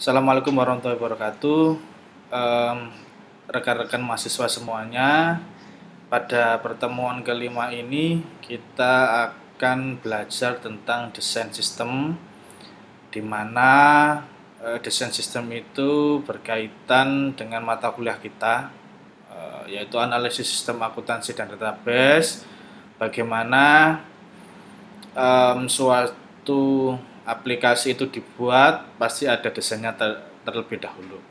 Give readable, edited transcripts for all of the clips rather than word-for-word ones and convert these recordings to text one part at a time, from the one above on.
Assalamualaikum warahmatullahi wabarakatuh. Rekan-rekan mahasiswa semuanya, pada pertemuan kelima ini kita akan belajar tentang desain sistem, di mana desain sistem itu berkaitan dengan mata kuliah kita, yaitu analisis sistem akuntansi dan database. Bagaimana suatu aplikasi itu dibuat, pasti ada desainnya terlebih dahulu.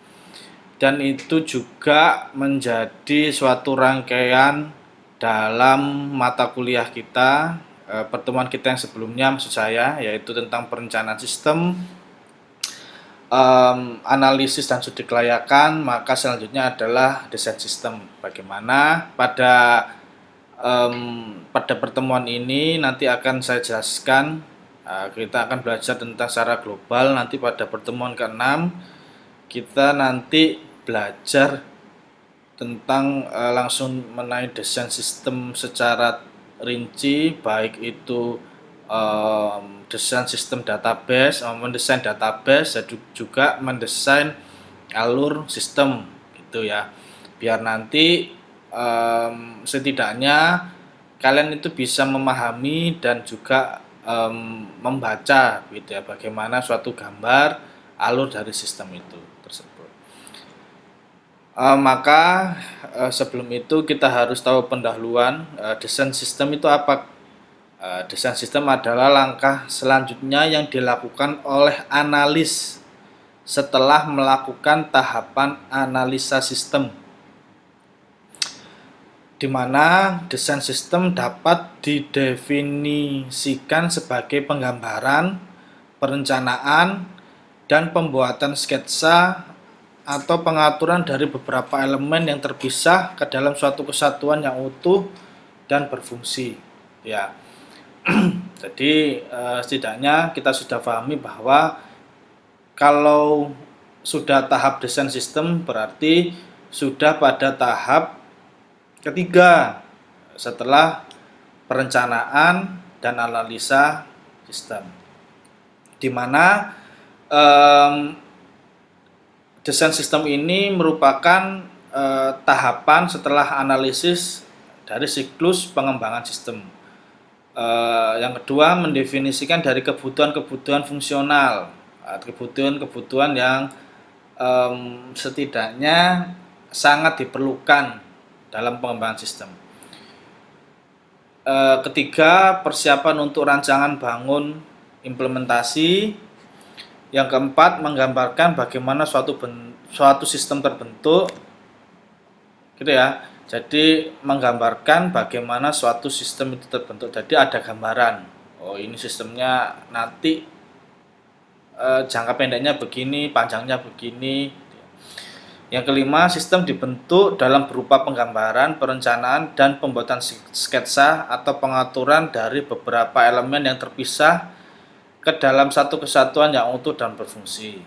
Dan itu juga menjadi suatu rangkaian dalam mata kuliah kita, pertemuan kita yang sebelumnya maksud saya, yaitu tentang perencanaan sistem, analisis dan studi kelayakan. Maka selanjutnya adalah desain sistem. Bagaimana pada pertemuan ini nanti akan saya jelaskan. Kita akan belajar tentang secara global. Nanti pada pertemuan ke-6 kita nanti belajar tentang langsung mengenai desain sistem secara rinci, baik itu desain sistem database, mendesain database, dan juga mendesain alur sistem gitu ya, biar nanti setidaknya kalian itu bisa memahami dan juga membaca gitu ya, bagaimana suatu gambar alur dari sistem itu tersebut. Maka sebelum itu kita harus tahu pendahuluan desain sistem itu apa. Desain sistem adalah langkah selanjutnya yang dilakukan oleh analis setelah melakukan tahapan analisa sistem, di mana desain sistem dapat didefinisikan sebagai penggambaran, perencanaan, dan pembuatan sketsa atau pengaturan dari beberapa elemen yang terpisah ke dalam suatu kesatuan yang utuh dan berfungsi. Ya, jadi setidaknya kita sudah pahami bahwa kalau sudah tahap desain sistem berarti sudah pada tahap ketiga setelah perencanaan dan analisa sistem, di mana desain sistem ini merupakan tahapan setelah analisis dari siklus pengembangan sistem. Yang kedua, mendefinisikan dari kebutuhan-kebutuhan fungsional, kebutuhan-kebutuhan yang setidaknya sangat diperlukan dalam pengembangan sistem. Ketiga, persiapan untuk rancangan bangun implementasi. Yang keempat, menggambarkan bagaimana suatu sistem terbentuk, gitu ya. Jadi menggambarkan bagaimana suatu sistem itu terbentuk. Jadi ada gambaran. Oh, ini sistemnya nanti jangka pendeknya begini, panjangnya begini. Yang kelima, sistem dibentuk dalam berupa penggambaran, perencanaan, dan pembuatan sketsa atau pengaturan dari beberapa elemen yang terpisah ke dalam satu kesatuan yang utuh dan berfungsi.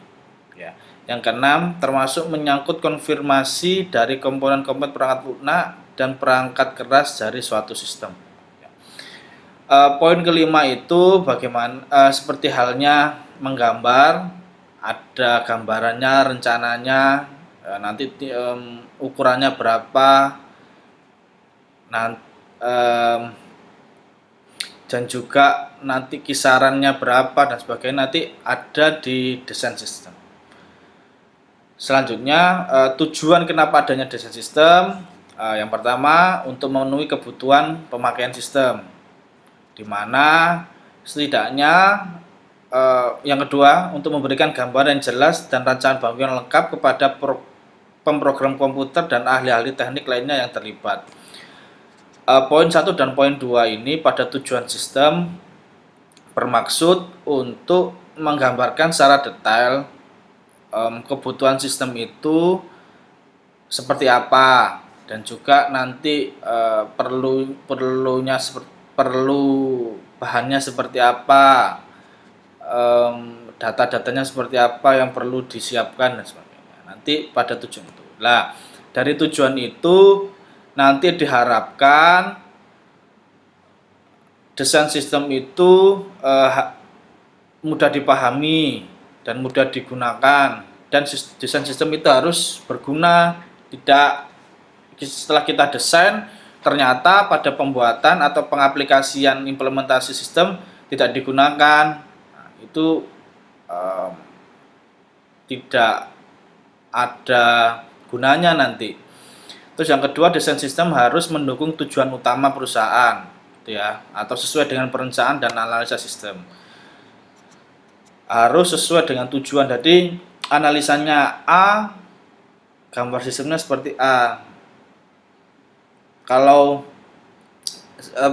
Ya. Yang keenam, termasuk menyangkut konfirmasi dari komponen-komponen perangkat lunak dan perangkat keras dari suatu sistem. Ya. Poin kelima itu bagaimana seperti halnya menggambar, ada gambarannya, rencananya, nanti ukurannya berapa, dan juga nanti kisarannya berapa dan sebagainya, nanti ada di desain sistem. Selanjutnya, tujuan kenapa adanya desain sistem. Yang pertama, untuk memenuhi kebutuhan pemakaian sistem, di mana setidaknya yang kedua, untuk memberikan gambaran yang jelas dan rancangan bangun yang lengkap kepada pemrogram komputer dan ahli-ahli teknik lainnya yang terlibat. Poin 1 dan poin 2 ini pada tujuan sistem bermaksud untuk menggambarkan secara detail kebutuhan sistem itu seperti apa, dan juga nanti perlu bahannya seperti apa, data-datanya seperti apa yang perlu disiapkan dan sebagainya. Nanti pada tujuan itu. Nah, dari tujuan itu nanti diharapkan desain sistem itu mudah dipahami dan mudah digunakan dan desain sistem itu harus berguna, tidak setelah kita desain ternyata pada pembuatan atau pengaplikasian implementasi sistem tidak digunakan. Nah, itu tidak ada gunanya nanti. Terus yang kedua, desain sistem harus mendukung tujuan utama perusahaan, gitu ya, atau sesuai dengan perencanaan dan analisa sistem. Harus sesuai dengan tujuan. Jadi analisanya A, gambar sistemnya seperti A. Kalau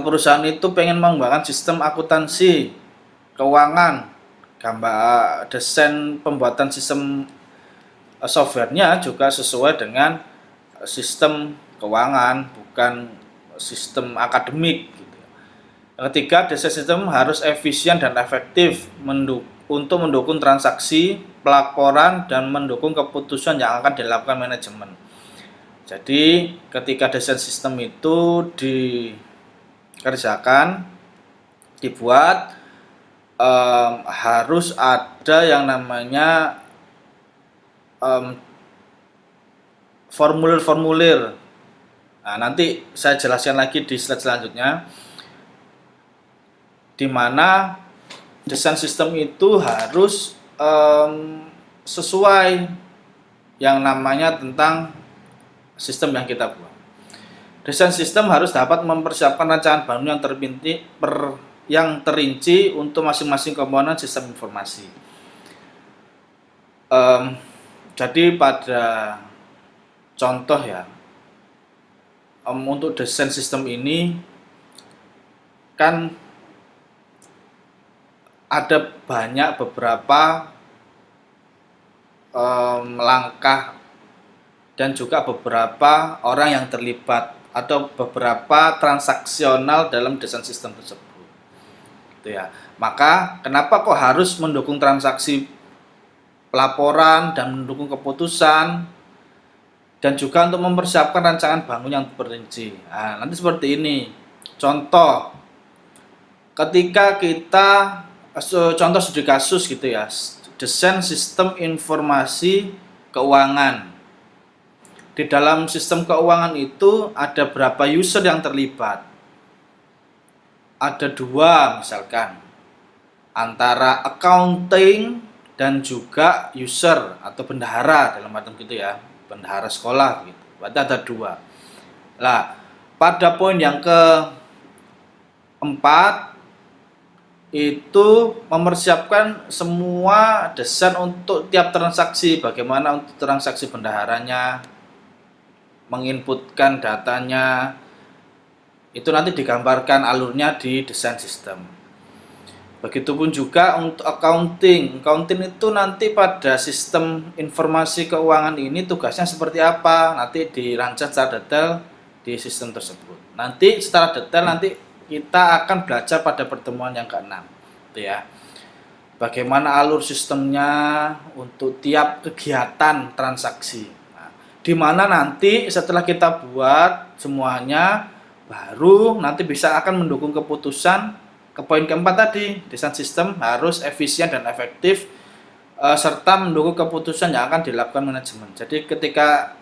perusahaan itu pengen mengembangkan sistem akuntansi, keuangan, gambar desain pembuatan sistem softwarenya juga sesuai dengan sistem keuangan, bukan sistem akademik gitu. Yang ketiga, desain sistem harus efisien dan efektif untuk mendukung transaksi, pelaporan, dan mendukung keputusan yang akan dilakukan manajemen. Jadi ketika desain sistem itu dikerjakan, dibuat, harus ada yang namanya formulir-formulir. Nah, nanti saya jelaskan lagi di slide selanjutnya, di mana desain sistem itu harus sesuai yang namanya tentang sistem yang kita buat. Desain sistem harus dapat mempersiapkan rancangan bangun yang terinci untuk masing-masing komponen sistem informasi. Jadi pada contoh ya, untuk desain sistem ini kan ada banyak beberapa langkah dan juga beberapa orang yang terlibat atau beberapa transaksional dalam desain sistem tersebut. Gitu ya. Maka kenapa kok harus mendukung transaksi pelaporan dan mendukung keputusan dan juga untuk mempersiapkan rancangan bangun yang terperinci. Nah, nanti seperti ini. Contoh, ketika kita contoh studi kasus gitu ya, desain sistem informasi keuangan. Di dalam sistem keuangan itu ada berapa user yang terlibat? Ada 2 misalkan, antara accounting dan juga user atau bendahara dalam arti gitu ya, bendahara sekolah gitu. Berarti ada 2. Nah, pada poin yang keempat itu mempersiapkan semua desain untuk tiap transaksi, bagaimana untuk transaksi bendaharanya, menginputkan datanya, itu nanti digambarkan alurnya di desain sistem. Begitupun juga untuk accounting. Accounting itu nanti pada sistem informasi keuangan ini tugasnya seperti apa, nanti dirancang secara detail di sistem tersebut. Nanti secara detail nanti kita akan belajar pada pertemuan yang ke-6, gitu ya. Bagaimana alur sistemnya untuk tiap kegiatan transaksi. Di mana nanti setelah kita buat semuanya, baru nanti bisa akan mendukung keputusan ke poin keempat tadi. Desain sistem harus efisien dan efektif serta mendukung keputusan yang akan dilakukan manajemen. Jadi ketika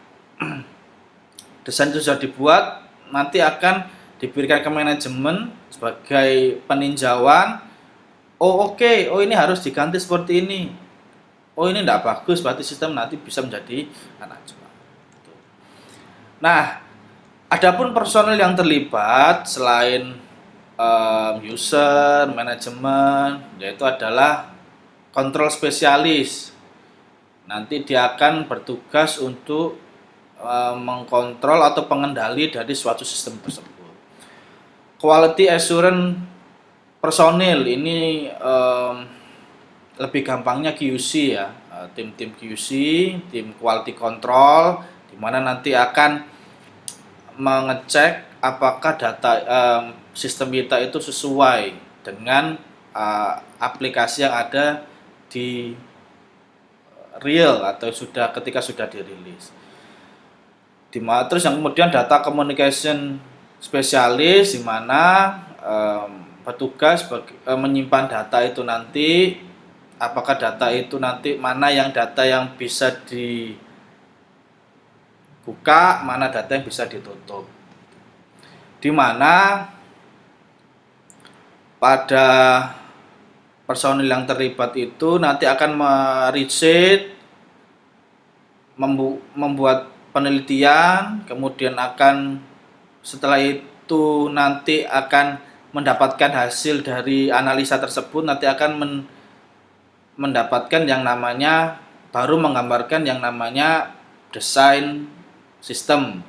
desain itu sudah dibuat, nanti akan diberikan ke manajemen sebagai peninjauan. Oh oke, oh ini harus diganti seperti ini. Oh ini tidak bagus, berarti sistem nanti bisa menjadi manajemen. Nah, adapun personel yang terlibat selain user, manajemen, yaitu adalah kontrol spesialis. Nanti dia akan bertugas untuk mengkontrol atau pengendali dari suatu sistem tersebut. Quality assurance personil ini lebih gampangnya QC ya, tim-tim QC, tim quality control, di mana nanti akan mengecek apakah data sistem kita itu sesuai dengan aplikasi yang ada di real atau ketika sudah dirilis. Terus yang kemudian data communication spesialis, di mana petugas menyimpan data itu nanti apakah data itu nanti mana yang data yang bisa dibuka, mana data yang bisa ditutup. Di mana pada personil yang terlibat itu nanti akan meriset, membuat penelitian, kemudian akan setelah itu nanti akan mendapatkan hasil dari analisa tersebut, nanti akan mendapatkan yang namanya, baru menggambarkan yang namanya desain sistem.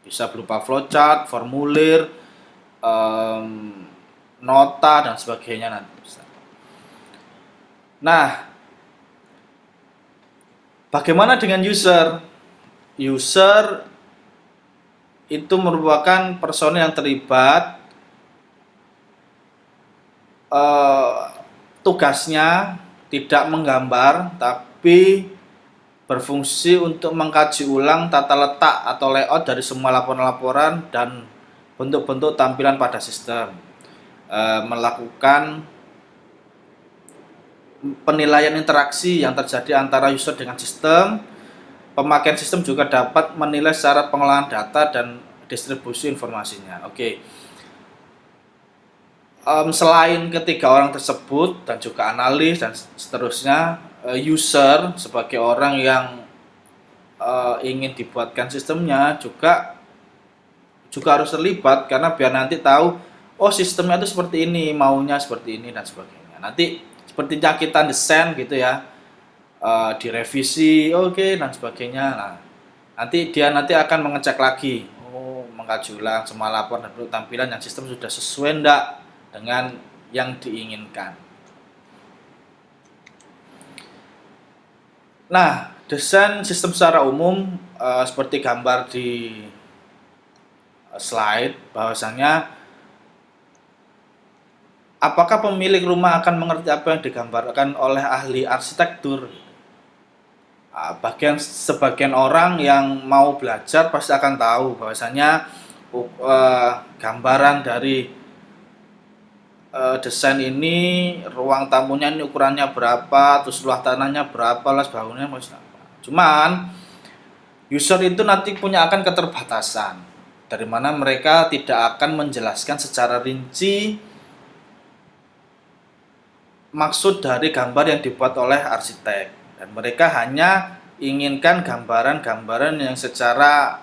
Bisa berupa flowchart, formulir, nota dan sebagainya nanti. Nah, bagaimana dengan user? User itu merupakan personil yang terlibat, tugasnya tidak menggambar tapi berfungsi untuk mengkaji ulang tata letak atau layout dari semua laporan-laporan dan bentuk-bentuk tampilan pada sistem, melakukan penilaian interaksi yang terjadi antara user dengan sistem. Pemakaian sistem juga dapat menilai secara pengolahan data dan distribusi informasinya. Oke. Selain ketiga orang tersebut dan juga analis dan seterusnya, user sebagai orang yang ingin dibuatkan sistemnya juga harus terlibat, karena biar nanti tahu, oh sistemnya itu seperti ini, maunya seperti ini dan sebagainya. Nanti sepertinya kita desain gitu ya, direvisi, oke, dan sebagainya. Nah, nanti dia akan mengecek lagi, mengkaji ulang semua laporan dan bentuk tampilan yang sistem sudah sesuai enggak dengan yang diinginkan. Nah, desain sistem secara umum seperti gambar di slide, bahwasanya apakah pemilik rumah akan mengerti apa yang digambarkan oleh ahli arsitektur? Sebagian orang yang mau belajar pasti akan tahu bahwasanya gambaran dari desain ini, ruang tamunya ini ukurannya berapa, terus luas tanahnya berapa, luas bangunannya berapa. Cuman user itu nanti akan keterbatasan, dari mana mereka tidak akan menjelaskan secara rinci maksud dari gambar yang dibuat oleh arsitek. Dan mereka hanya inginkan gambaran-gambaran yang secara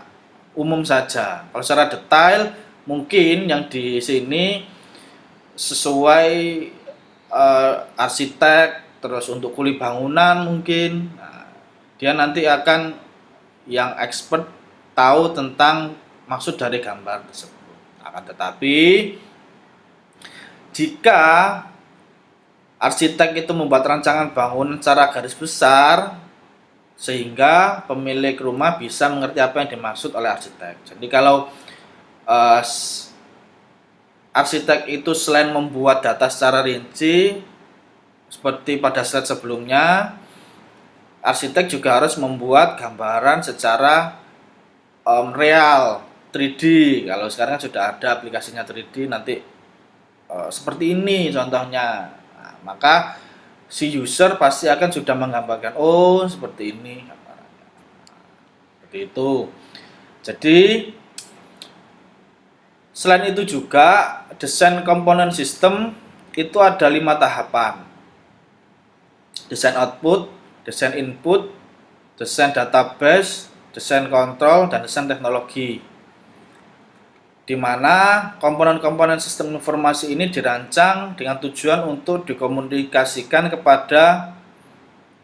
umum saja. Kalau secara detail mungkin yang di sini sesuai arsitek, terus untuk kuli bangunan mungkin. Nah, dia nanti akan yang expert tahu tentang maksud dari gambar tersebut. Akan tetapi jika arsitek itu membuat rancangan bangunan secara garis besar, sehingga pemilik rumah bisa mengerti apa yang dimaksud oleh arsitek. Jadi kalau arsitek itu selain membuat data secara rinci seperti pada slide sebelumnya, arsitek juga harus membuat gambaran secara real, 3D. Kalau sekarang sudah ada aplikasinya 3D, nanti seperti ini contohnya. Maka si user pasti akan sudah menggambarkan, oh seperti ini gambarannya. Seperti itu. Jadi selain itu juga desain komponen sistem itu ada 5 tahapan. Desain output, desain input, desain database, desain kontrol, dan desain teknologi. Di mana komponen-komponen sistem informasi ini dirancang dengan tujuan untuk dikomunikasikan kepada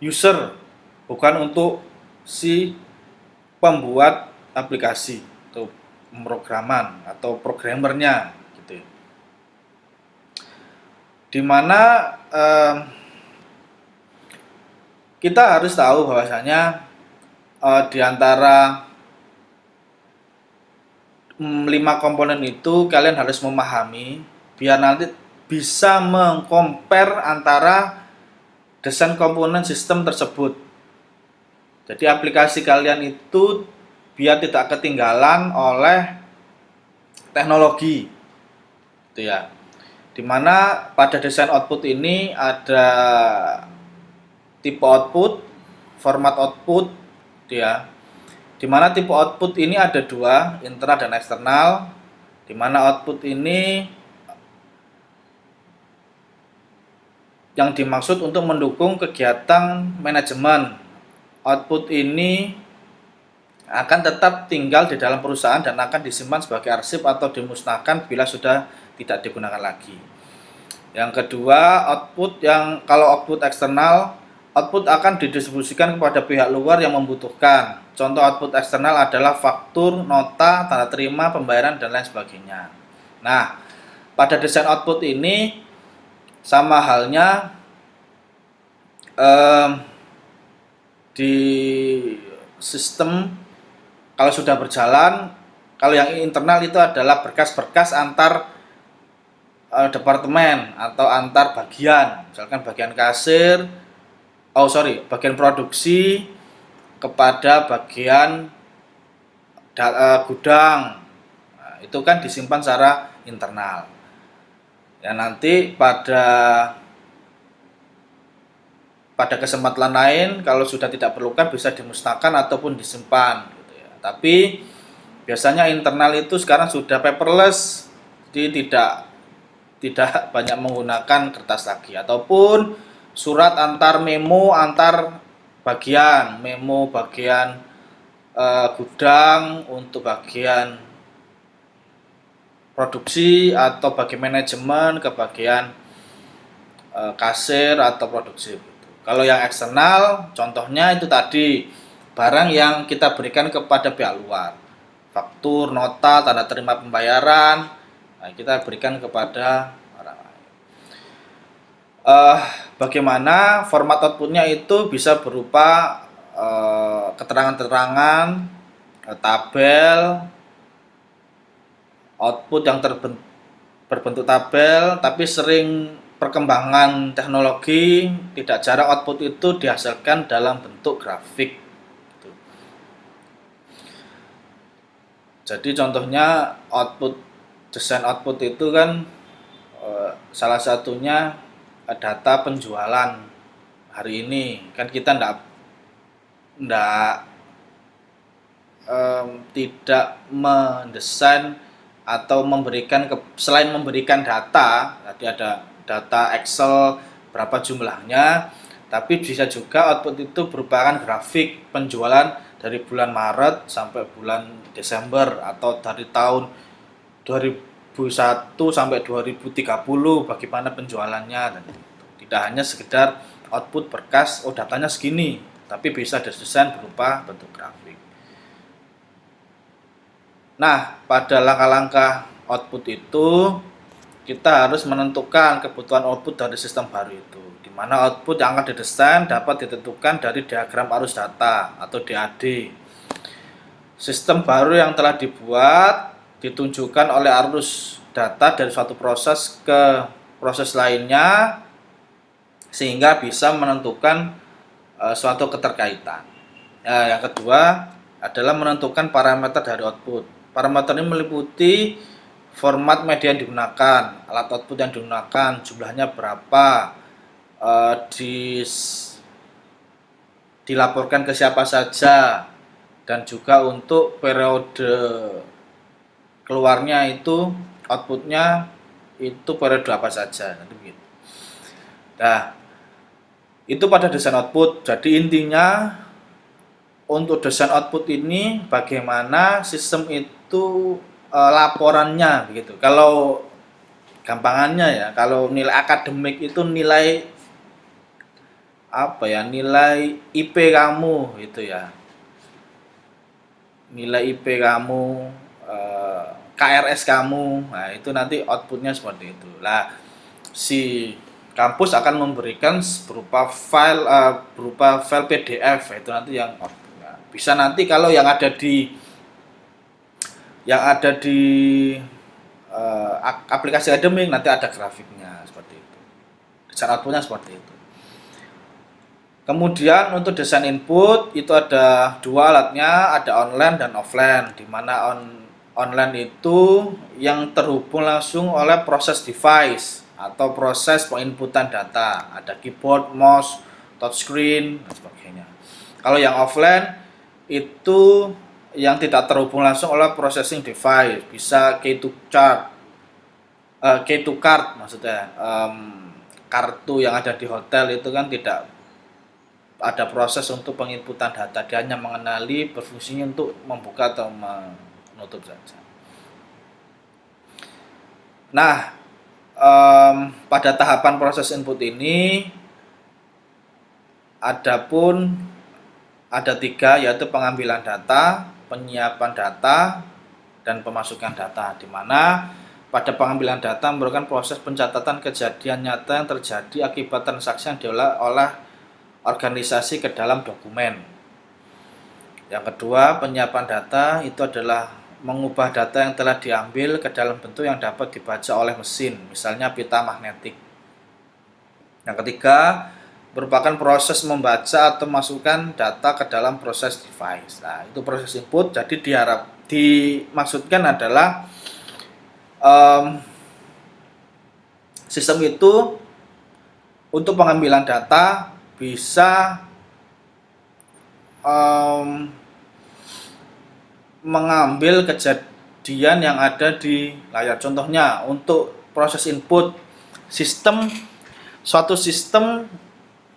user, bukan untuk si pembuat aplikasi atau pemrograman atau programmernya gitu. Di mana kita harus tahu bahwasanya di antara 5 komponen itu kalian harus memahami biar nanti bisa mengcompare antara desain komponen sistem tersebut. Jadi aplikasi kalian itu biar tidak ketinggalan oleh teknologi, gitu ya. Dimana pada desain output ini ada tipe output, format output, ya. Dimana tipe output ini ada dua, internal dan eksternal. Dimana output ini yang dimaksud untuk mendukung kegiatan manajemen. Output ini akan tetap tinggal di dalam perusahaan dan akan disimpan sebagai arsip atau dimusnahkan bila sudah tidak digunakan lagi. Yang kedua, output kalau output eksternal, output akan didistribusikan kepada pihak luar yang membutuhkan. Contoh output eksternal adalah faktur, nota, tanda terima, pembayaran, dan lain sebagainya. Nah, pada desain output ini sama halnya di sistem kalau sudah berjalan, kalau yang internal itu adalah berkas-berkas antar departemen atau antar bagian, misalkan bagian kasir, bagian produksi kepada bagian gudang. Nah, itu kan disimpan secara internal. Ya, nanti pada kesempatan lain kalau sudah tidak perlukan bisa dimusnahkan ataupun disimpan gitu ya. Tapi biasanya internal itu sekarang sudah paperless, jadi tidak banyak menggunakan kertas lagi, ataupun surat antar memo antar bagian, memo bagian gudang untuk bagian produksi atau bagian manajemen ke bagian kasir atau produksi. Kalau yang eksternal, contohnya itu tadi barang yang kita berikan kepada pihak luar, faktur, nota, tanda terima pembayaran, nah, kita berikan kepada orang lain. Bagaimana format outputnya itu bisa berupa keterangan-keterangan, tabel, output yang berbentuk tabel, tapi sering perkembangan teknologi tidak jarang output itu dihasilkan dalam bentuk grafik. Jadi contohnya desain output itu kan salah satunya data penjualan hari ini. Kan kita tidak mendesain atau selain memberikan data, tadi ada data Excel berapa jumlahnya, tapi bisa juga output itu merupakan grafik penjualan dari bulan Maret sampai bulan Desember atau dari tahun 2001 sampai 2030 bagaimana penjualannya, dan tidak hanya sekedar output berkas, datanya segini, tapi bisa didesain berupa bentuk grafik. Nah, pada langkah-langkah output itu kita harus menentukan kebutuhan output dari sistem baru itu, di mana output yang akan didesain dapat ditentukan dari diagram arus data atau DAD. Sistem baru yang telah dibuat ditunjukkan oleh arus data dari suatu proses ke proses lainnya sehingga bisa menentukan suatu keterkaitan. Yang kedua adalah menentukan parameter dari output. Parameter ini meliputi format media yang digunakan, alat output yang digunakan, jumlahnya berapa, dilaporkan ke siapa saja, dan juga untuk periode keluarnya itu outputnya itu periode apa saja. Nah, itu pada desain output. Jadi intinya untuk desain output ini bagaimana sistem itu laporannya begitu. Kalau gampangannya ya, kalau nilai akademik itu nilai nilai IP kamu itu ya. Nilai IP kamu, KRS kamu. Nah, itu nanti outputnya seperti itu. Lah, si kampus akan memberikan berupa file PDF, itu nanti yang outputnya. Bisa nanti kalau yang ada di aplikasi akademik nanti ada grafiknya seperti itu. Desain outputnya seperti itu. Kemudian untuk desain input itu ada dua alatnya, ada online dan offline. Di mana online itu yang terhubung langsung oleh proses device. atau proses penginputan data, ada keyboard, mouse, touchscreen dan sebagainya. Kalau yang offline itu yang tidak terhubung langsung oleh processing device, bisa key to card maksudnya, kartu yang ada di hotel itu kan tidak ada proses untuk penginputan data, dia hanya mengenali berfungsinya untuk membuka atau menutup saja. Nah, pada tahapan proses input ini ada 3, yaitu pengambilan data, penyiapan data, dan pemasukan data, di mana pada pengambilan data merupakan proses pencatatan kejadian nyata yang terjadi akibat transaksi yang diolah oleh organisasi ke dalam dokumen. Yang kedua, penyiapan data itu adalah mengubah data yang telah diambil ke dalam bentuk yang dapat dibaca oleh mesin, misalnya pita magnetik. Yang ketiga, merupakan proses membaca atau masukkan data ke dalam proses device. Nah, itu proses input. Jadi dimaksudkan adalah sistem itu untuk pengambilan data bisa mengambil kejadian yang ada di layar. Contohnya untuk proses input suatu sistem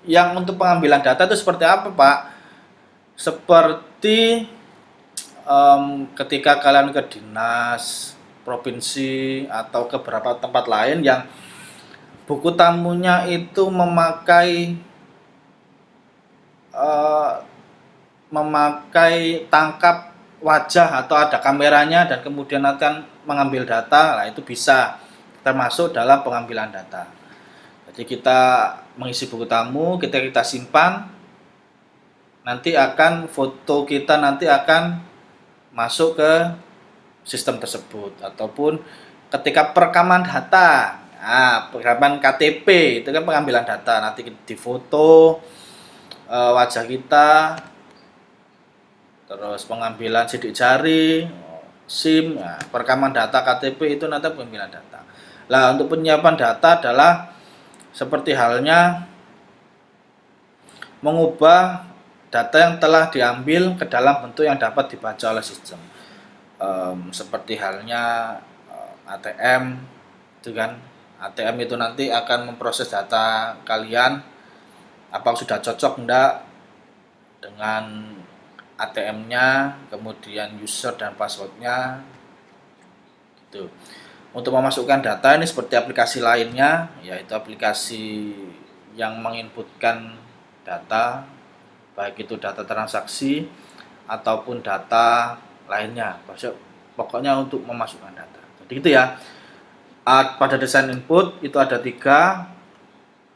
yang untuk pengambilan data itu seperti apa, Pak? Seperti ketika kalian ke dinas, provinsi, atau ke beberapa tempat lain yang buku tamunya itu memakai tangkap wajah atau ada kameranya dan kemudian akan mengambil data, nah itu bisa termasuk dalam pengambilan data. Jadi kita mengisi buku tamu, kita simpan, nanti foto kita nanti akan masuk ke sistem tersebut. Ataupun ketika perekaman data, perekaman KTP itu kan pengambilan data, nanti difoto wajah kita, terus pengambilan sidik jari, SIM, perekaman data KTP itu nanti pengambilan data. Nah, untuk penyiapan data adalah seperti halnya mengubah data yang telah diambil ke dalam bentuk yang dapat dibaca oleh sistem. Seperti halnya ATM, itu kan. ATM itu nanti akan memproses data kalian, apa sudah cocok enggak dengan ATM-nya, kemudian user dan passwordnya, gitu. Untuk memasukkan data ini seperti aplikasi lainnya, yaitu aplikasi yang menginputkan data, baik itu data transaksi ataupun data lainnya. Pokoknya untuk memasukkan data. Jadi gitu ya. Pada desain input itu ada 3,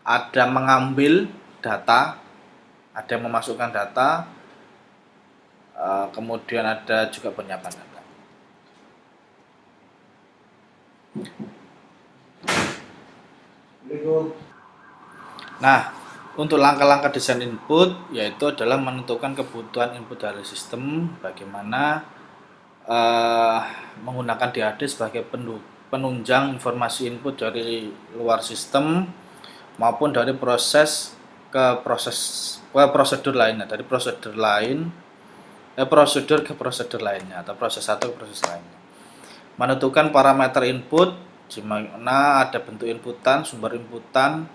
ada mengambil data, ada yang memasukkan data, kemudian ada juga penyiapan data. Nah, untuk langkah-langkah desain input yaitu adalah menentukan kebutuhan input dari sistem, bagaimana menggunakan DAD sebagai penunjang informasi input dari luar sistem maupun dari prosedur lainnya, dari prosedur ke prosedur lainnya, atau proses satu ke proses lainnya. Menentukan parameter input, di mana ada bentuk inputan, sumber inputan,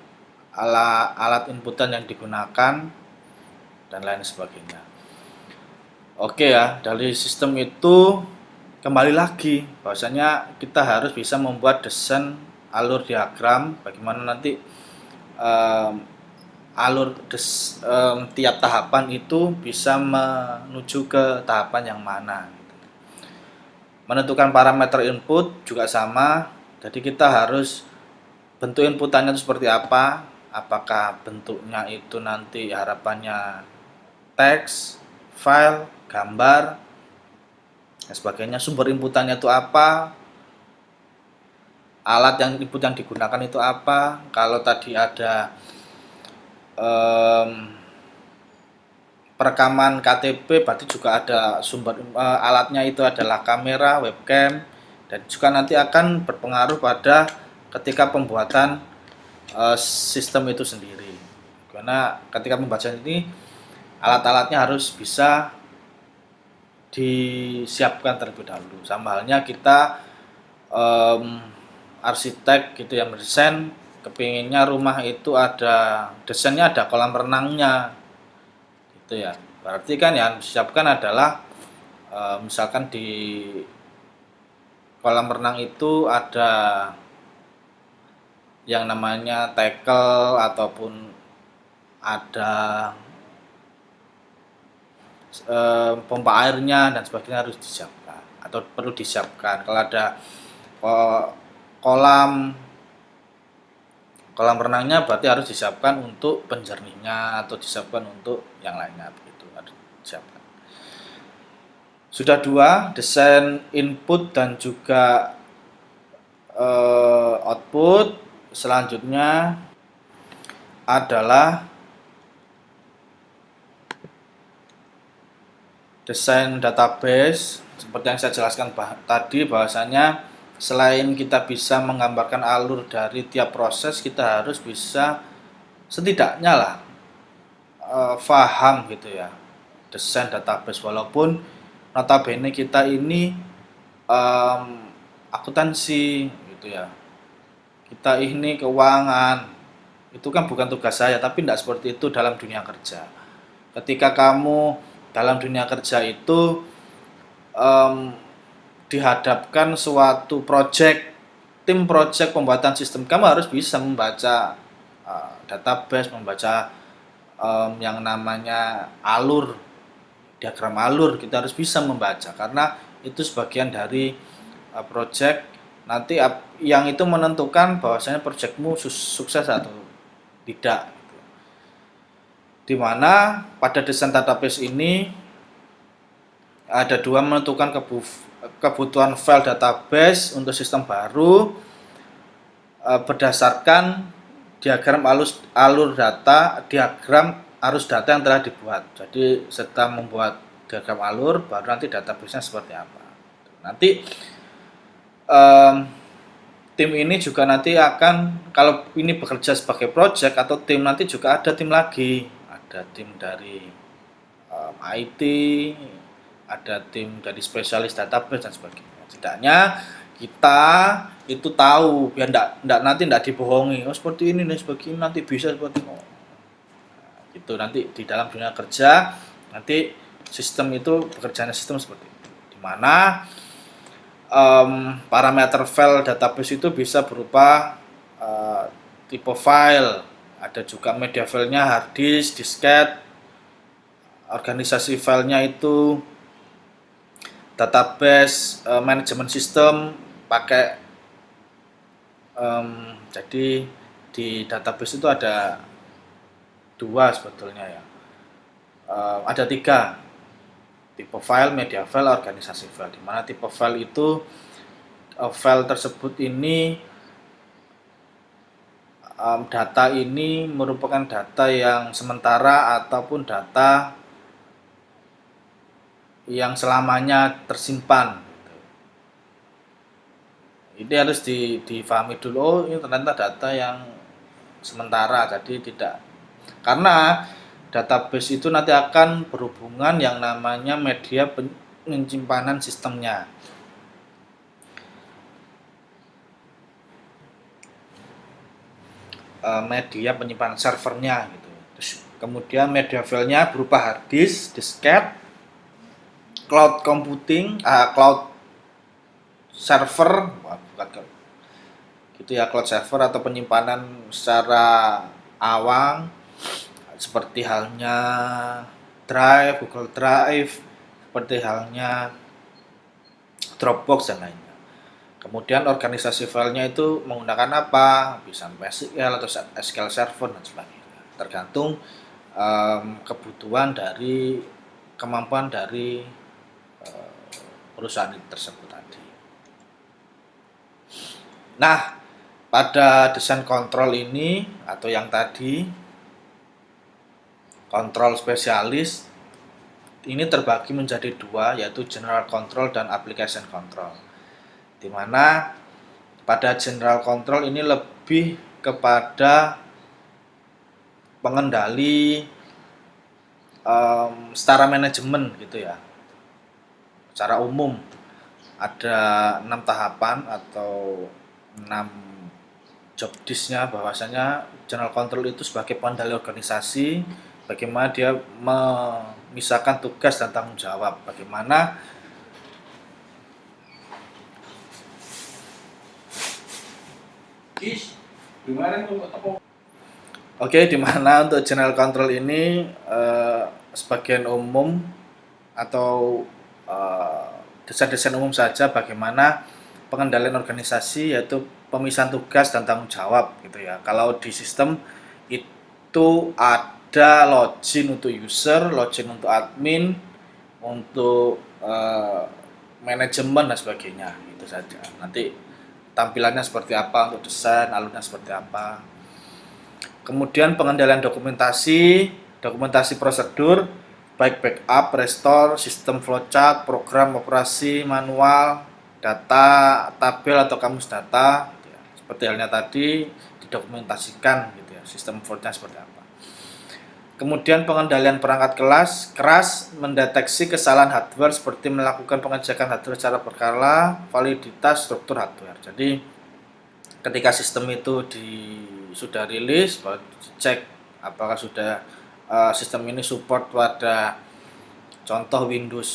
alat inputan yang digunakan, dan lain sebagainya. Oke ya, dari sistem itu kembali lagi bahwasanya kita harus bisa membuat desain alur diagram, bagaimana nanti tiap tahapan itu bisa menuju ke tahapan yang mana. Menentukan parameter input juga sama, jadi kita harus bentuk inputannya itu seperti apa, apakah bentuknya itu nanti harapannya teks, file, gambar, dan sebagainya. Sumber inputannya itu apa, alat input yang digunakan itu apa. Kalau tadi ada perekaman KTP, berarti juga ada sumber alatnya itu adalah kamera, webcam, dan juga nanti akan berpengaruh pada ketika pembuatan sistem itu sendiri. Karena ketika pembacaan ini alat-alatnya harus bisa disiapkan terlebih dahulu. Sama halnya kita arsitek gitu yang mendesain, kepinginnya rumah itu ada desainnya ada kolam renangnya gitu ya. Berarti kan yang disiapkan adalah misalkan di kolam renang itu ada yang namanya tackle ataupun ada pompa airnya dan sebagainya harus disiapkan atau perlu disiapkan. Kalau ada kolam renangnya berarti harus disiapkan untuk penjernihnya atau disiapkan untuk yang lainnya, begitu harus disiapkan. Sudah dua, desain input dan juga output. Selanjutnya adalah desain database. Seperti yang saya jelaskan tadi, bahwasanya selain kita bisa menggambarkan alur dari tiap proses, kita harus bisa setidaknya lah paham gitu ya desain database. Walaupun notabene kita ini akuntansi gitu ya, kita ini keuangan, itu kan bukan tugas saya, tapi tidak seperti itu dalam dunia kerja. Ketika kamu dalam dunia kerja itu dihadapkan suatu tim project pembuatan sistem, kamu harus bisa membaca database, membaca yang namanya diagram alur, kita harus bisa membaca karena itu sebagian dari project. Nanti yang itu menentukan bahwasanya projectmu sukses atau tidak. Dimana pada desain database ini ada dua, menentukan kebutuhan file database untuk sistem baru berdasarkan diagram alur data, diagram arus data yang telah dibuat. Jadi setelah membuat diagram alur, baru nanti database-nya seperti apa. Nanti tim ini juga nanti akan, kalau ini bekerja sebagai project atau tim, nanti juga ada tim lagi, ada tim dari IT, ada tim dari spesialis database dan sebagainya. Setidaknya kita itu tahu biar nanti dibohongi, oh seperti ini dan sebagainya, nanti bisa seperti itu. Itu nanti di dalam dunia kerja nanti sistem itu bekerjanya sistem seperti itu, dimana parameter file database itu bisa berupa tipe file, ada juga media filenya, hard disk, disket, organisasi filenya itu database manajemen sistem pakai jadi di database itu ada dua sebetulnya ya, ada tiga tipe file, media file, organisasi file. Di mana tipe file itu file tersebut ini data ini merupakan data yang sementara ataupun data yang selamanya tersimpan. Ini harus difahami dulu, oh ini ternyata data yang sementara, jadi tidak, karena database itu nanti akan berhubungan yang namanya media penyimpanan sistemnya. Media penyimpanan servernya gitu. Terus kemudian media filenya berupa hard disk, disket, cloud computing, cloud server, gitu ya, cloud server atau penyimpanan secara awang, seperti halnya Drive, Google Drive, seperti halnya Dropbox dan lainnya. Kemudian organisasi filenya itu menggunakan apa? Bisa MySQL atau SQL Server dan sebagainya. Tergantung kebutuhan dari kemampuan dari perusahaan tersebut tadi. Nah, pada desain kontrol ini atau yang tadi kontrol spesialis ini terbagi menjadi dua, yaitu general control dan application control. Di mana pada general control ini lebih kepada pengendali secara manajemen gitu ya. Secara umum ada 6 tahapan atau 6 job disk-nya, bahwasanya general control itu sebagai pengendali organisasi, bagaimana dia memisahkan tugas dan tanggung jawab, bagaimana Oke, di mana untuk general control ini sebagian umum atau desain-desain umum saja bagaimana pengendalian organisasi, yaitu pemisahan tugas dan tanggung jawab gitu ya. Kalau di sistem itu ada login untuk user, login untuk admin, untuk manajemen dan sebagainya, itu saja. Nanti tampilannya seperti apa untuk desain, alurnya seperti apa. Kemudian pengendalian dokumentasi prosedur, baik backup, restore, sistem flowchart, program operasi, manual, data, tabel atau kamus data, gitu ya. Seperti halnya tadi didokumentasikan gitu ya, sistem flowchart seperti apa. Kemudian pengendalian perangkat keras, mendeteksi kesalahan hardware seperti melakukan pengecekan hardware secara berkala, validitas struktur hardware. Jadi ketika sistem itu sudah rilis, baru dicek apakah sudah sistem ini support pada contoh Windows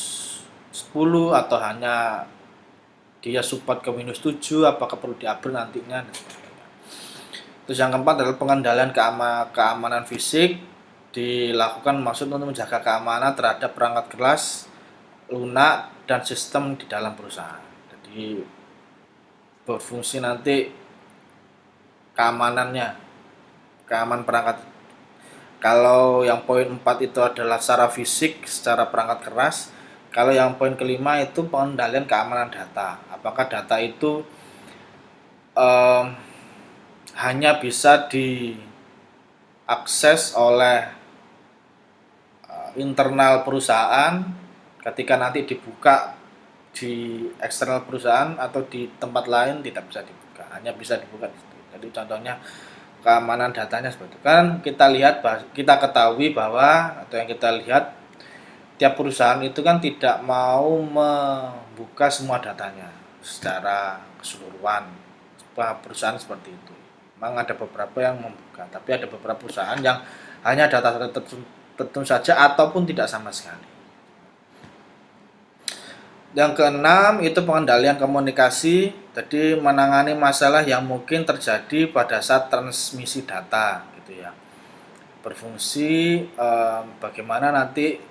10 atau hanya dia support ke Windows 7, apakah perlu di-upgrade nantinya dan sebagainya. Terus yang keempat adalah pengendalian keamanan fisik, dilakukan maksud untuk menjaga keamanan terhadap perangkat keras, lunak, dan sistem di dalam perusahaan. Jadi berfungsi nanti keamanan perangkat. Kalau yang poin 4 itu adalah secara fisik, secara perangkat keras. Kalau yang poin kelima itu pengendalian keamanan data. Apakah data itu hanya bisa diakses oleh internal perusahaan ketika nanti dibuka di eksternal perusahaan, atau di tempat lain tidak bisa dibuka, hanya bisa dibuka di situ. Jadi contohnya keamanan datanya seperti itu. Kan kita ketahui bahwa, atau yang kita lihat, tiap perusahaan itu kan tidak mau membuka semua datanya secara keseluruhan. Perusahaan seperti itu. Memang ada beberapa yang membuka, tapi ada beberapa perusahaan yang hanya data tertentu saja ataupun tidak sama sekali. Yang keenam itu pengendalian komunikasi, jadi menangani masalah yang mungkin terjadi pada saat transmisi data gitu ya. Berfungsi bagaimana nanti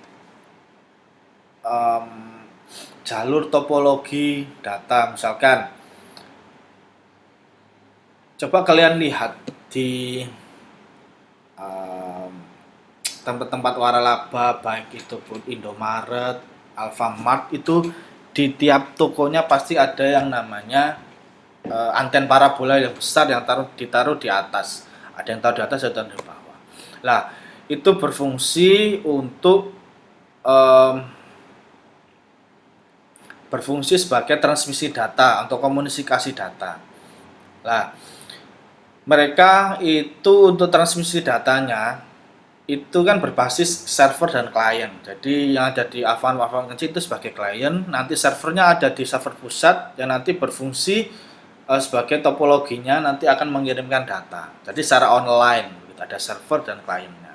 jalur topologi data, misalkan coba kalian lihat di tempat-tempat waralaba, baik itu pun Indomaret, Alfamart, itu di tiap tokonya pasti ada yang namanya anten parabola yang besar yang ditaruh di atas. Ada yang taruh di atas, ada yang di bawah. Nah, itu berfungsi untuk berfungsi sebagai transmisi data, untuk komunikasi data. Nah, mereka itu untuk transmisi datanya itu kan berbasis server dan klien. Jadi yang ada di Avan kecil itu sebagai klien, nanti servernya ada di server pusat yang nanti berfungsi sebagai topologinya nanti akan mengirimkan data. Jadi secara online ada server dan kliennya.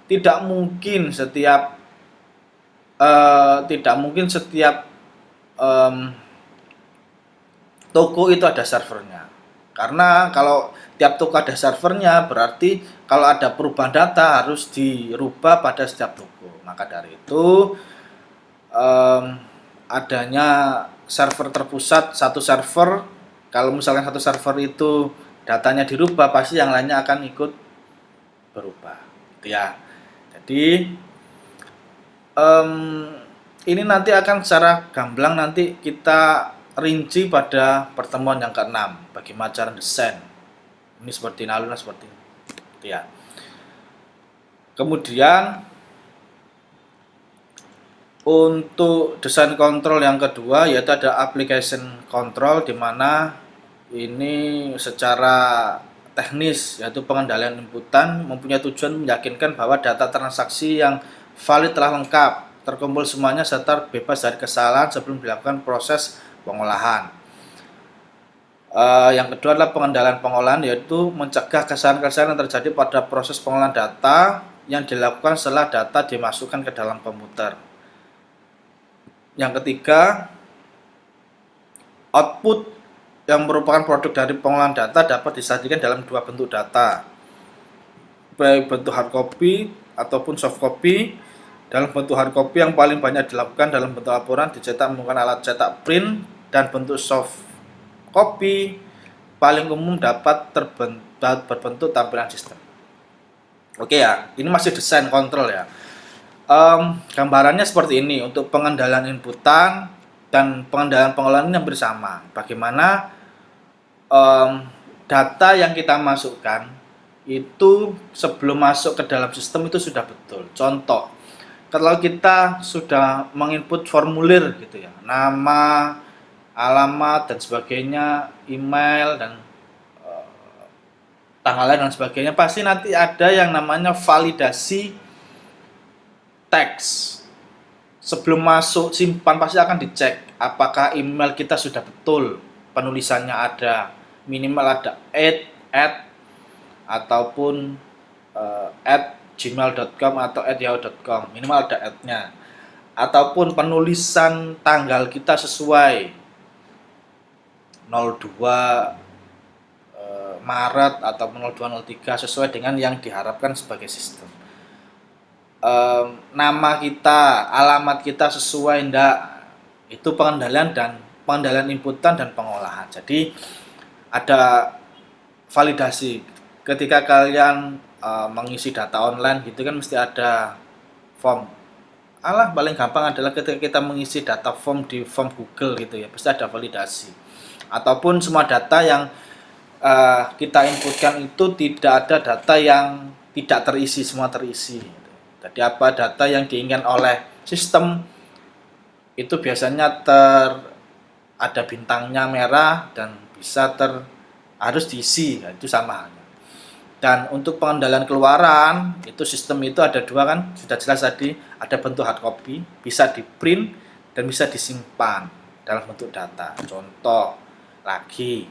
Tidak mungkin setiap toko itu ada servernya. Karena kalau tiap toko ada servernya, berarti kalau ada perubahan data harus dirubah pada setiap toko. Maka dari itu adanya server terpusat, satu server. Kalau misalkan satu server itu datanya dirubah, pasti yang lainnya akan ikut berubah, gitu ya. Jadi ini nanti akan secara gamblang nanti kita rinci pada pertemuan yang ke-6, bagaimana cara desain. Ini seperti alurnya seperti itu ya. Kemudian untuk desain kontrol yang kedua yaitu ada application control, di mana ini secara teknis, yaitu pengendalian inputan, mempunyai tujuan meyakinkan bahwa data transaksi yang valid telah lengkap, terkumpul semuanya serta bebas dari kesalahan sebelum dilakukan proses pengolahan. Yang kedua adalah pengendalian pengolahan, yaitu mencegah kesalahan-kesalahan yang terjadi pada proses pengolahan data yang dilakukan setelah data dimasukkan ke dalam komputer. Yang ketiga, output yang merupakan produk dari pengolahan data dapat disajikan dalam dua bentuk data, baik bentuk hard copy ataupun soft copy. Dalam bentuk hard copy yang paling banyak dilakukan dalam bentuk laporan dicetak menggunakan alat cetak print, dan bentuk soft copy paling umum dapat berbentuk tampilan sistem. Oke ya, ini masih desain kontrol ya. Gambarannya seperti ini untuk pengendalian inputan dan pengendalian pengolahan yang bersama. Bagaimana data yang kita masukkan itu sebelum masuk ke dalam sistem itu sudah betul. Contoh, kalau kita sudah menginput formulir gitu ya, nama, alamat dan sebagainya, email dan tanggal lahir dan sebagainya, pasti nanti ada yang namanya validasi teks. Sebelum masuk simpan pasti akan dicek apakah email kita sudah betul, penulisannya ada, minimal ada at ataupun at gmail.com atau at yahoo.com, minimal ada at-nya, ataupun penulisan tanggal kita sesuai 02 Maret atau 0203 sesuai dengan yang diharapkan sebagai sistem. Nama kita, alamat kita sesuai enggak, itu pengendalian inputan dan pengolahan. Jadi ada validasi ketika kalian mengisi data online gitu kan, mesti ada form. Paling gampang adalah ketika kita mengisi data form di form Google gitu ya, pasti ada validasi. Ataupun semua data yang kita inputkan itu tidak ada data yang tidak terisi, semua terisi. Jadi apa data yang diinginkan oleh sistem itu biasanya ada bintangnya merah dan bisa harus diisi, itu sama. Dan untuk pengendalian keluaran itu sistem itu ada dua kan, sudah jelas tadi, ada bentuk hard copy, bisa di print dan bisa disimpan dalam bentuk data. Contoh lagi,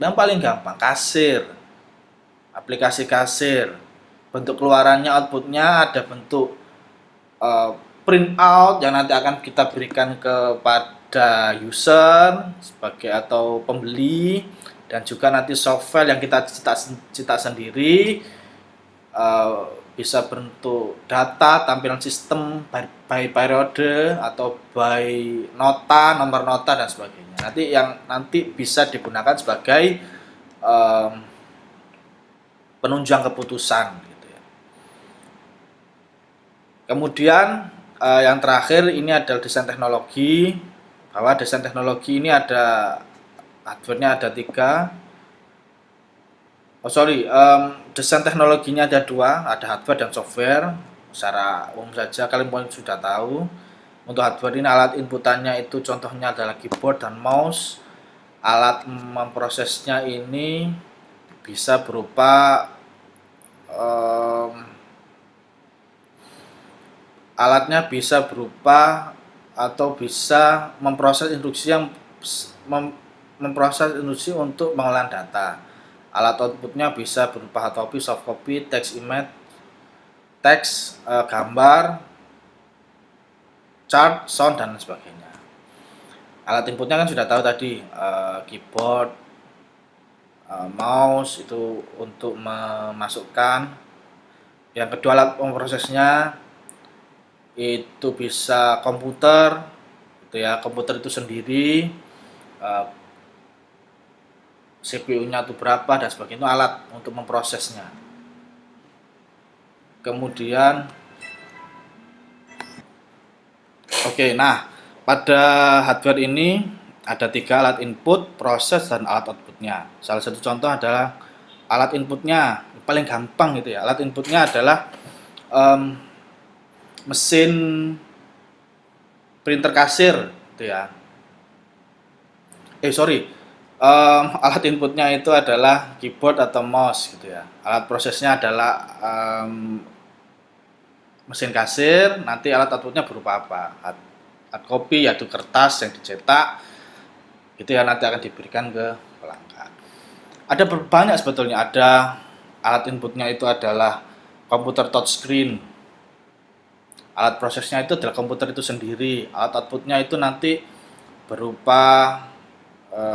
yang paling gampang kasir, aplikasi kasir, bentuk keluarannya, outputnya ada bentuk print out yang nanti akan kita berikan kepada user sebagai atau pembeli, dan juga nanti software yang kita cetak sendiri, bisa bentuk data, tampilan sistem by periode atau by nota, nomor nota dan sebagainya. Nanti bisa digunakan sebagai penunjang keputusan. Kemudian yang terakhir ini adalah desain teknologi. Bahwa desain teknologi ini ada hardware-nya ada 3. Desain teknologinya ada 2, ada hardware dan software. Secara umum saja kalian mungkin sudah tahu. Untuk hardware ini alat inputannya itu contohnya adalah keyboard dan mouse. Alat memprosesnya ini bisa berupa alatnya bisa berupa atau bisa memproses instruksi untuk pengolahan data. Alat outputnya bisa berupa hard copy, soft copy, text image, teks, gambar, chart, sound dan sebagainya. Alat inputnya kan sudah tahu tadi, keyboard, mouse itu untuk memasukkan. Yang kedua alat memprosesnya itu bisa komputer, gitu ya, komputer itu sendiri, CPU-nya itu berapa dan sebagainya, itu alat untuk memprosesnya. Kemudian nah pada hardware ini ada 3 alat input, proses dan alat outputnya. Salah satu contoh adalah alat inputnya, paling gampang gitu ya. Alat inputnya adalah mesin printer kasir gitu ya. alat inputnya itu adalah keyboard atau mouse gitu ya. Alat prosesnya adalah mesin kasir. Nanti alat outputnya berupa apa? Hard copy yaitu kertas yang dicetak. Itu ya nanti akan diberikan ke pelanggan. Ada banyak sebetulnya. Ada alat inputnya itu adalah komputer touchscreen. Alat prosesnya itu adalah komputer itu sendiri. Alat outputnya itu nanti berupa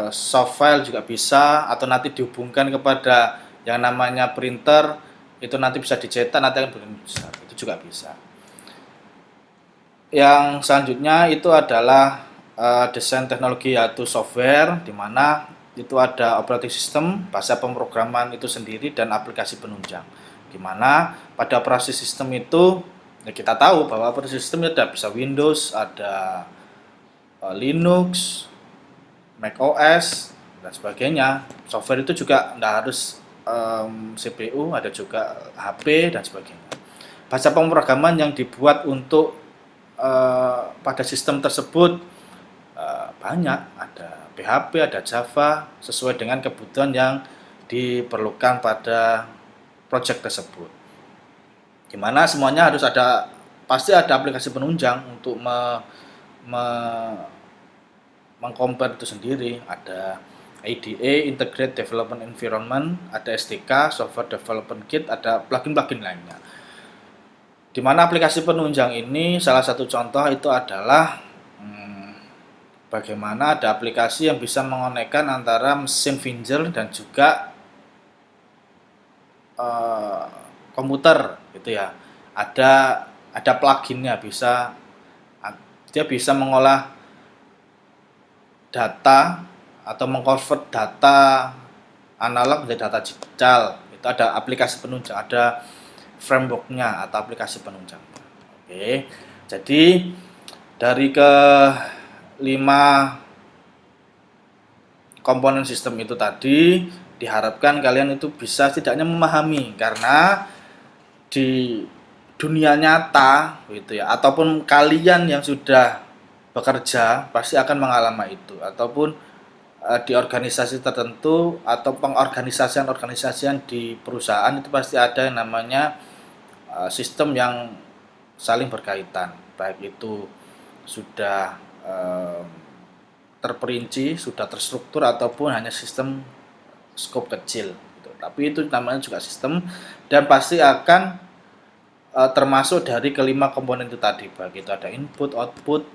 soft file juga bisa, atau nanti dihubungkan kepada yang namanya printer, itu nanti bisa dicetak, nanti akan begitu besar, itu juga bisa. Yang selanjutnya itu adalah desain teknologi yaitu software, di mana itu ada operating system, bahasa pemrograman itu sendiri, dan aplikasi penunjang. Di mana pada operasi sistem itu ya kita tahu bahwa operasi sistem itu ada bisa Windows, ada Linux, Mac OS dan sebagainya. Software itu juga tidak harus CPU, ada juga HP dan sebagainya. Bahasa pemrograman yang dibuat untuk pada sistem tersebut banyak, ada PHP, ada Java, sesuai dengan kebutuhan yang diperlukan pada project tersebut. Dimana semuanya harus ada, pasti ada aplikasi penunjang untuk mengcompare itu sendiri. Ada IDE, Integrated Development Environment, ada SDK, Software Development Kit, ada plugin-plugin lainnya. Di mana aplikasi penunjang ini salah satu contoh itu adalah bagaimana ada aplikasi yang bisa mengonekkan antara mesin Finger dan juga komputer gitu ya. Ada pluginnya, dia bisa mengolah data atau mengconvert data analog menjadi data digital. Itu ada aplikasi penunjang, ada frameworknya atau aplikasi penunjang. Oke, jadi dari ke 5 komponen sistem itu tadi diharapkan kalian itu bisa setidaknya memahami, karena di dunia nyata gitu ya, ataupun kalian yang sudah bekerja pasti akan mengalami itu, ataupun di organisasi tertentu atau pengorganisasian di perusahaan itu pasti ada yang namanya sistem yang saling berkaitan, baik itu sudah terperinci, sudah terstruktur, ataupun hanya sistem skop kecil gitu. Tapi itu namanya juga sistem, dan pasti akan termasuk dari kelima komponen itu tadi, baik itu ada input, output,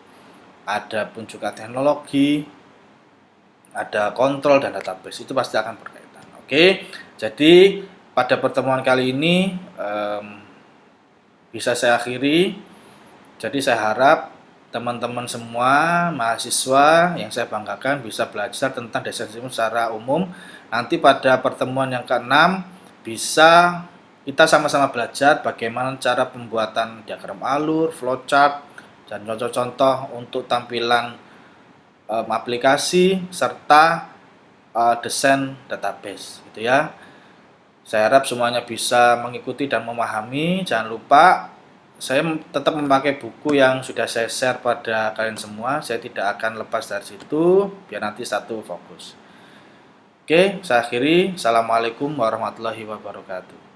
ada pun juga teknologi, ada kontrol dan database, itu pasti akan berkaitan. Oke, jadi pada pertemuan kali ini bisa saya akhiri. Jadi saya harap teman-teman semua mahasiswa yang saya banggakan bisa belajar tentang desain sistem secara umum. Nanti pada pertemuan yang ke-6 bisa kita sama-sama belajar bagaimana cara pembuatan diagram alur, flowchart, dan contoh-contoh untuk tampilan aplikasi serta desain database gitu ya. Saya harap semuanya bisa mengikuti dan memahami. Jangan lupa saya tetap memakai buku yang sudah saya share pada kalian semua. Saya tidak akan lepas dari situ biar nanti satu fokus. Oke, saya akhiri. Assalamualaikum warahmatullahi wabarakatuh.